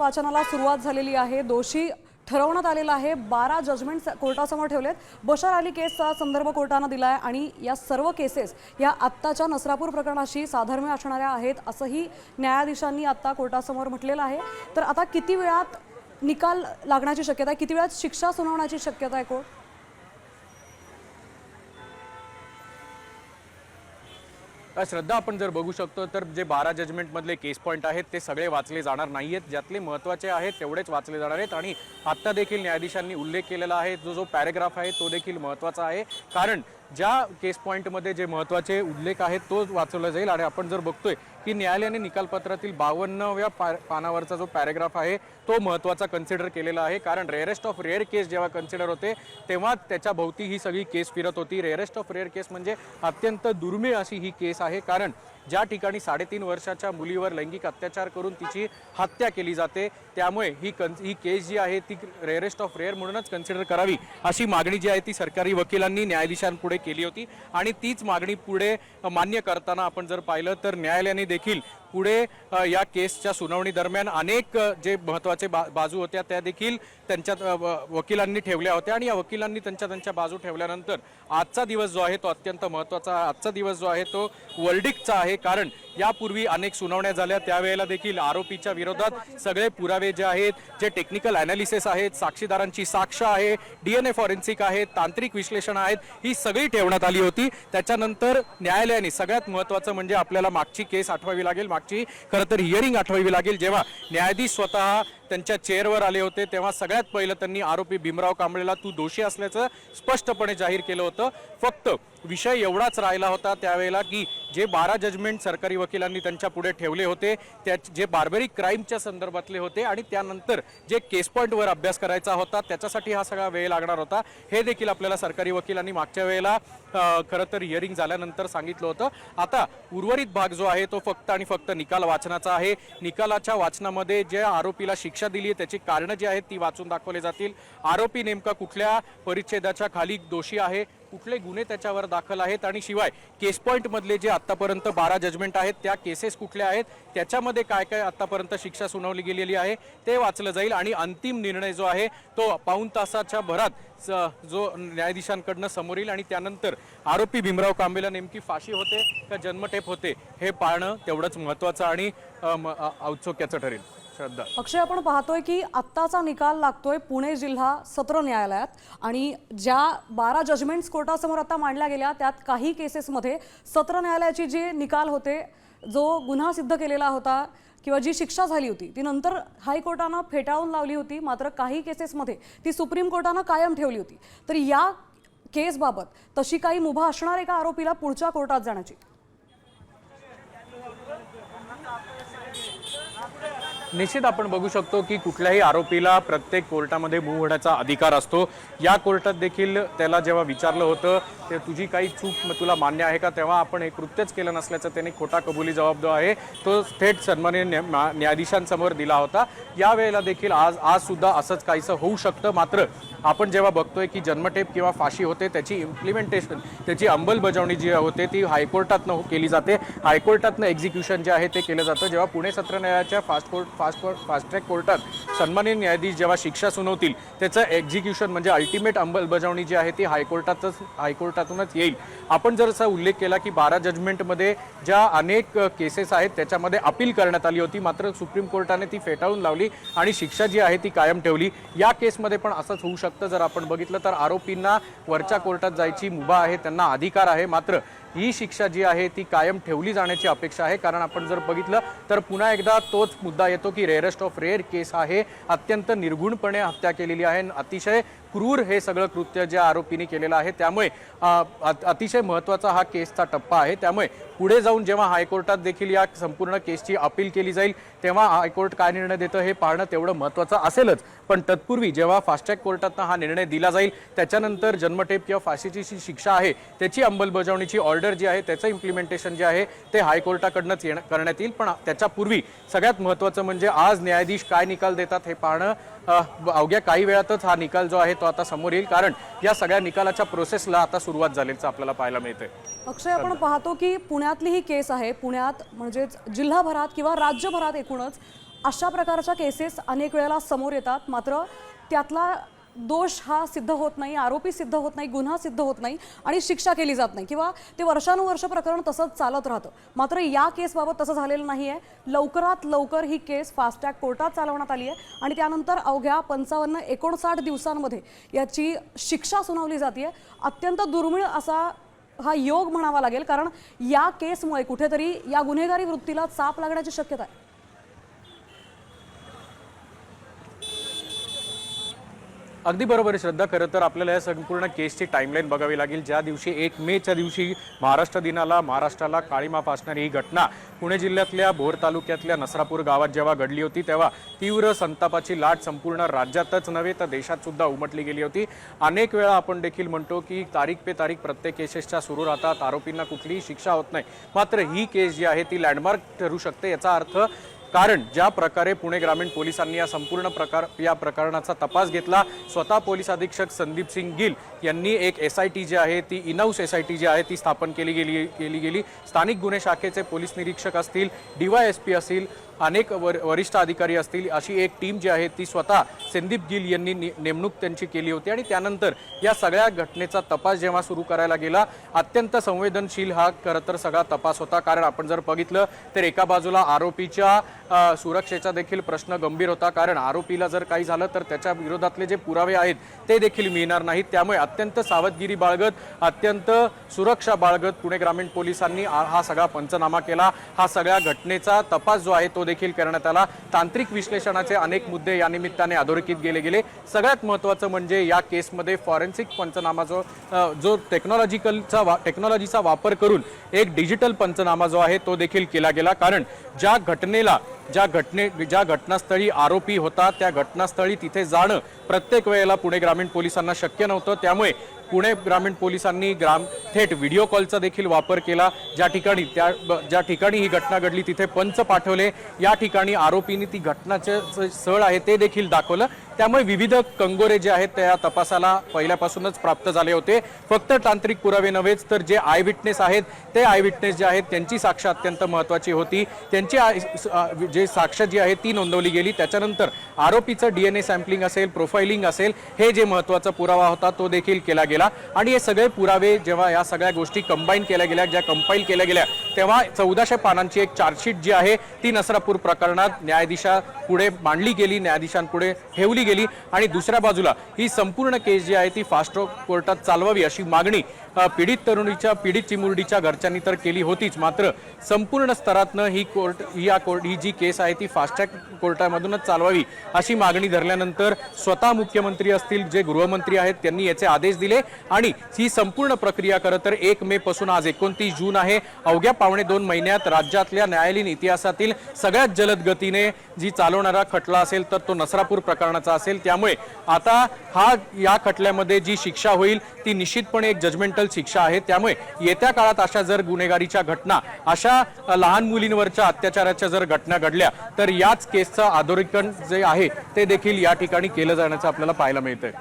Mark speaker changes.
Speaker 1: वाचनाला सुरुवात झालेली आहे। दोषी ठरवण्यात आलेला आहे। 12 जजमेंट कोर्टासमोर ठेवलेत। बशर अली केसचा संदर्भ कोर्टाने दिलाय आणि या सर्व केसेस या आत्ताच्या नसरापूर प्रकरणाशी साधर्म्य असणाऱ्या आहेत असंही न्यायाधीशांनी आता कोर्टासमोर म्हटलेलं आहे। तर आता किती वेळात निकाल लागण्याची शक्यता आहे, किती वेळात शिक्षा सुनावण्याची शक्यता आहे कोर्ट?
Speaker 2: श्रद्धा, आपण जर बघू शकतो तर जे 12 जजमेंट मधले केस पॉइंट आहेत ते सगळे वाचले जाणार नाहीयेत। ज्यातले महत्त्वाचे आहेत तेवढेच वाचले जाणार आहेत आणि आता देखील न्यायाधीशांनी उल्लेख केलेला आहे जो पॅराग्राफ आहे तो देखील महत्त्वाचा आहे, कारण ज्या केस पॉइंटमध्ये जे महत्त्वाचे उल्लेख आहेत तो वाचवला जाईल। आणि आपण जर बघतोय की न्यायालयाने निकालपत्रातील 52व्या पानावरचा जो पॅराग्राफ आहे तो महत्त्वाचा कन्सिडर केलेला आहे, कारण रेअरेस्ट ऑफ रेअर केस जेव्हा कन्सिडर होते तेव्हा त्याच्या भोवती ही सगळी केस फिरत होती। रेअरेस्ट ऑफ रेअर केस म्हणजे अत्यंत दुर्मिळ अशी ही केस आहे, कारण ज्या ठिकाणी 3.5 वर्षाच्या मुलीवर लैंगिक अत्याचार करून तिची हत्या केली जाते, त्यामुळे ही केस जी आहे ती रेअरेस्ट ऑफ रेअर म्हणूनच कन्सिडर करावी अशी मागणी जी आहे ती सरकारी वकिलांनी न्यायाधीशांपुढे केली होती। आणि तीच मागणी पुढे मान्य करताना आपण जर पाहिलं तर न्यायालयाने देखील पुढे या केसच्या सुनावणी दरम्यान अनेक जे महत्त्वाचे बाजू होत्या त्या देखील त्यांच्या वकिलांनी ठेवल्या होत्या आणि या वकिलांनी त्यांच्या बाजू ठेवल्यानंतर आजचा दिवस जो आहे तो अत्यंत महत्त्वाचा आजचा दिवस जो आहे तो वर्डिक्टचा आहे, कारण यापूर्वी अनेक सुनावण्या झाल्या त्यावेळेला देखील आरोपीच्या विरोधात सगळे पुरावे जे आहेत, जे टेक्निकल ॲनालिसिस आहेत, साक्षीदारांची साक्ष आहे, DNA फॉरेन्सिक आहेत, तांत्रिक विश्लेषण आहेत, ही सगळी ठेवण्यात आली होती। त्याच्यानंतर न्यायालयाने सगळ्यात महत्त्वाचं म्हणजे आपल्याला मागची केस आठवावी लागेल, मागची खरं तर हिअरिंग आठवावी लागेल। जेव्हा न्यायाधीश स्वतः त्यांच्या चेअरवर आले होते तेव्हा सगळ्यात पहिलं त्यांनी आरोपी भीमराव कांबळेला तू दोषी असल्याचं स्पष्टपणे जाहीर केलं होतं। फक्त विषय एवढाच राहिला होता त्यावेळेला की जे 12 जजमेंट सरकारी वकिलांनी त्यांच्या पुढे ठेवले होते त्या जे बार्बरिक क्राईमच्या संदर्भातले होते आणि त्यानंतर जे केस पॉईंटवर अभ्यास करायचा होता त्याच्यासाठी हा सगळा वेळ लागणार होता, हे देखील आपल्याला सरकारी वकिलांनी मागच्या वेळेला खरं तर हिअरिंग झाल्यानंतर सांगितलं होतं। आता उर्वरित भाग जो आहे तो फक्त आणि फक्त निकाल वाचनाचा आहे। निकालाच्या वाचनामध्ये जे आरोपीला शिक्षा दिली आहे त्याची कारणं जी आहेत ती वाचून दाखवले जातील। आरोपी नेमका कुठल्या परिच्छेदाच्या खाली दोषी आहे, कुठले गुन्हे त्याच्यावर दाखल आहेत आणि शिवाय केस पॉइंट मधले जे आतापर्यंत 12 जजमेंट आहेत त्या केसेस कुठल्या आहेत, त्याच्यामध्ये काय काय आतापर्यंत शिक्षा सुनावली गेलेली आहे ते वाचलं जाईल आणि अंतिम निर्णय जो आहे तो पाऊण तासाच्या भरात जो न्यायाधीशांकडनं समोर येईल आणि त्यानंतर आरोपी भीमराव कांबळेला नेमकी फाशी होते का जन्मठेप होते हे पाहणं तेवढंच महत्त्वाचं आणि औत्सुक्याचं ठरेल। श्रद्धा,
Speaker 1: अक्षय, आपण पाहतोय की आत्ताचा निकाल लागतोय पुणे जिल्हा सत्र न्यायालयात आणि ज्या 12 जजमेंट्स कोर्टासमोर आता मांडल्या गेल्या त्यात काही केसेसमध्ये सत्र न्यायालयाची जे निकाल होते, जो गुन्हा सिद्ध केलेला होता किंवा जी शिक्षा झाली होती ती नंतर हायकोर्टानं फेटाळून लावली होती, मात्र काही केसेसमध्ये ती सुप्रीम कोर्टानं कायम ठेवली होती। तर या केसबाबत तशी काही मुभा असणार आहे का आरोपीला पुढच्या कोर्टात जाण्याची?
Speaker 2: निश्चित आपण बघू शकतो की कुठल्याही आरोपीला प्रत्येक कोर्टामध्ये मूव्ह होण्याचा अधिकार असतो। या कोर्टात देखील त्याला जेव्हा विचारलं होतं ते तुझी काही चूक तुला मान्य आहे का, तेव्हा आपण हे कृत्यच केलं नसल्याचं त्याने खोटा कबुली जबाब जो आहे तो थेट सन्माननीय न्यायाधीशांसमोर दिला होता। यावेळेला देखील आज सुद्धा असंच काहीसं होऊ शकतं, मात्र आपण जेव्हा बघतोय की जन्मठेप किंवा फाशी होते त्याची इम्प्लिमेंटेशन त्याची अंमलबजावणी जी होते ती हायकोर्टातनं केली जाते, हायकोर्टातनं एक्झिक्युशन जे आहे ते केलं जातं। जेव्हा पुणे सत्र न्यायालयाच्या फास्ट ट्रॅक कोर्टात सन्माननीय न्यायाधीश जेव्हा शिक्षा सुनावतील त्याचं एक्झिक्युशन म्हणजे अल्टिमेट अंमलबजावणी जी आहे ती हायकोर्टातूनच येईल। आपण जर असा उल्लेख केला की 12 जजमेंटमध्ये ज्या अनेक केसेस आहेत त्याच्यामध्ये अपील करण्यात आली होती, मात्र सुप्रीम कोर्टाने ती फेटाळून लावली आणि शिक्षा जी आहे ती कायम ठेवली। या केसमध्ये पण असंच होऊ शकतं। जर आपण बघितलं तर आरोपींना वरच्या कोर्टात जायची मुभा आहे, त्यांना अधिकार आहे, मात्र ही शिक्षा जी आहे ती कायम ठेवली जाण्याची अपेक्षा आहे, कारण आपण जर बघितलं तर पुन्हा एकदा तोच मुद्दा येतो की रेअरेस्ट ऑफ रेअर केस आहे, अत्यंत निर्गुणपणे हत्या केलेली आहे, अतिशय क्रूर हे सगळं कृत्य ज्या आरोपीने केलेलं आहे, त्यामुळे अतिशय महत्त्वाचा हा केसचा टप्पा आहे। त्यामुळे पुढे जाऊन जेव्हा हायकोर्टात देखील या संपूर्ण केसची अपील केली जाईल तेव्हा हायकोर्ट काय निर्णय देतं हे पाहणं तेवढं महत्त्वाचं असेलच, पण तत्पूर्वी जेव्हा फास्ट ट्रॅक कोर्टातनं हा निर्णय दिला जाईल त्याच्यानंतर जन्मठेप किंवा फाशीची शिक्षा आहे त्याची अंमलबजावणीची ऑर्डर जी आहे त्याचं इम्प्लिमेंटेशन जे आहे ते हायकोर्टाकडनंच करण्यात येईल। पण त्याच्यापूर्वी सगळ्यात महत्त्वाचं म्हणजे आज न्यायाधीश काय निकाल देतात हे पाहणं अवघ्या काही वेळातच हा निकाल जो आहे तो आता समोर येईल, कारण या सगळ्या निकालाच्या प्रोसेसला आता सुरुवात झाल्याचं आपल्याला पाहायला मिळतंय।
Speaker 1: अक्षय, आपण पाहतो की पुण्यातली ही केस आहे, पुण्यात म्हणजेच जिल्हाभरात किंवा राज्यभरात एकूणच अशा प्रकारच्या केसेस अनेक वेळेला समोर येतात, मात्र त्यातला दोष हा सिद्ध होत नाही, आरोपी सिद्ध होत नाही, गुन्हा सिद्ध होत नाही आणि शिक्षा केली जात नाही किंवा ते वर्षानुवर्ष प्रकरण तसंच चालत राहतं. मात्र या केसबाबत तसं झालेलं नाही आहे. लवकरात लवकर ही केस फास्ट ट्रॅक कोर्टात चालवण्यात आली आहे आणि त्यानंतर अवघ्या 55-59 दिवसांमध्ये याची शिक्षा सुनावली जाते. अत्यंत दुर्मिळ असा हा योग म्हणावा लागेल, कारण या केसमुळे कुठेतरी या गुन्हेगारी वृत्तीला चाप लागण्याची शक्यता आहे.
Speaker 2: अगदी बरोबर आहे श्रद्धा. खरं तर आपल्याला या संपूर्ण केसची टाईमलाईन बघावी लागेल. ज्या दिवशी 1 मेच्या दिवशी महाराष्ट्र दिनाला महाराष्ट्राला काळीमा फासणारी ही घटना पुणे जिल्ह्यातल्या भोर तालुक्यातल्या नसरापूर गावात जेव्हा घडली होती, तेव्हा तीव्र संतापाची लाट संपूर्ण राज्यातच नव्हे तर देशात सुद्धा उमटली गेली होती. अनेक वेळा आपण देखील म्हणतो की तारीख पे तारीख प्रत्येक केसेसच्या सुरू राहतात, आरोपींना कुठलीही शिक्षा होत नाही. मात्र ही केस जी आहे ती लँडमार्क ठरू शकते. याचा अर्थ कारण ज्या प्रकारे पुणे ग्रामीण पोलिसांनी या प्रकरणाचा तपास घेतला, स्वतः पोलीस अधीक्षक संदीप सिंग गिल यांनी एक SIT जी आहे ती इनहाऊस SIT जी आहे ती स्थापन केली गेली. स्थानिक गुन्हे शाखेचे पोलीस निरीक्षक असतील, DYSP असतील, अनेक वरिष्ठ अधिकारी असतील, अशी एक टीम जी आहे ती स्वतः संदीप गिल यांनी नेमणूक त्यांची केली होती. आणि त्यानंतर या सगळ्या घटनेचा तपास जेव्हा सुरू करायला गेला, अत्यंत संवेदनशील हा खरं तर सगळा तपास होता. कारण आपण जर बघितलं तर एका बाजूला आरोपीच्या सुरक्षेचा देखील प्रश्न गंभीर होता, कारण आरोपीला जर काही झालं तर त्याच्या विरोधातले जे पुरावे आहेत ते देखील मिळणार नाहीत. त्यामुळे अत्यंत सावधगिरी बाळगत, अत्यंत सुरक्षा बाळगत पुणे ग्रामीण पोलिसांनी हा सगळा पंचनामा केला. हा सगळ्या घटनेचा तपास जो आहे तो देखील करण्यात आला. तांत्रिक विश्लेषणाचे अनेक मुद्दे या निमित्ताने अधोरेखित गेले. सगळ्यात महत्त्वाचं म्हणजे या केसमध्ये फॉरेन्सिक पंचनामा जो टेक्नॉलॉजीचा वापर करून एक डिजिटल पंचनामा जो आहे तो देखील केला गेला. कारण ज्या घटनास्थळी आरोपी होता त्या घटनास्थळी तिथे जाणं प्रत्येक वेळेला पुणे ग्रामीण पोलिसांना शक्य नव्हतं. त्यामुळे पुणे ग्रामीण पोलिसांनी थेट व्हिडिओ कॉलचा देखील वापर केला. ज्या ठिकाणी ही घटना घडली तिथे पंच पाठवले. या ठिकाणी आरोपींनी ती घटनाचे स्थळ आहे ते देखील दाखवलं. त्यामुळे विविध कंगोरे जे आहेत त्या तपासाला पहिल्यापासूनच प्राप्त झाले होते. फक्त तांत्रिक पुरावे नव्हेच तर जे आय विटनेस आहेत ते आय विटनेस जे आहेत त्यांची साक्ष अत्यंत महत्त्वाची होती. त्यांची जे साक्ष जी आहे ती नोंदवली गेली. त्याच्यानंतर आरोपीचं DNA सॅम्पलिंग असेल, प्रोफाइलिंग असेल, हे जे महत्त्वाचा पुरावा होता तो देखील केला गेला. आणि हे सगळे पुरावे जेव्हा या सगळ्या गोष्टी कंबाईन केल्या गेल्या, ज्या कंपाईल केल्या गेल्या, तेव्हा 1400 पानांची एक चार्जशीट जी आहे ती नसरापूर प्रकरणात न्यायाधीशापुढे मांडली गेली, न्यायाधीशांपुढे ठेवली गेली. आणि दुसऱ्या बाजूला ही संपूर्ण केस जी आहे ती फास्ट ट्रॅक कोर्टात चालवावी अशी मागणी पीडित चिमुरडीच्या घरच्यांनी तर केली होतीच. मात्र संपूर्ण स्तरातनं ही जी केस आहे ती फास्ट ट्रॅक कोर्टामधूनच चालवावी अशी मागणी धरल्यानंतर स्वतः मुख्यमंत्री असतील, जे गृहमंत्री आहेत, त्यांनी याचे आदेश दिले. आणि ही संपूर्ण प्रक्रिया खरं तर 1 मे पासून आज 29 जून आहे. अवघ्या 2.5 महिन्यात राज्यातल्या न्यायालयीन इतिहासातील सगळ्यात जलद गतीने जी चालवणारा खटला असेल तर तो नसरापूर प्रकरणाचा असेल. त्यामुळे आता या खटल्यामध्ये जी शिक्षा होईल ती निश्चितपणे एक जजमेंटल शिक्षा आहे. त्यामुळे येत्या काळात अशा जर गुन्हेगारीच्या घटना, अशा लहान मुलींवरच्या अत्याचाराच्या जर घटना घडल्या तर याच केसचं अधोरेखन जे आहे ते देखील या ठिकाणी केलं जाण्याचं आपल्याला पाहायला मिळतंय.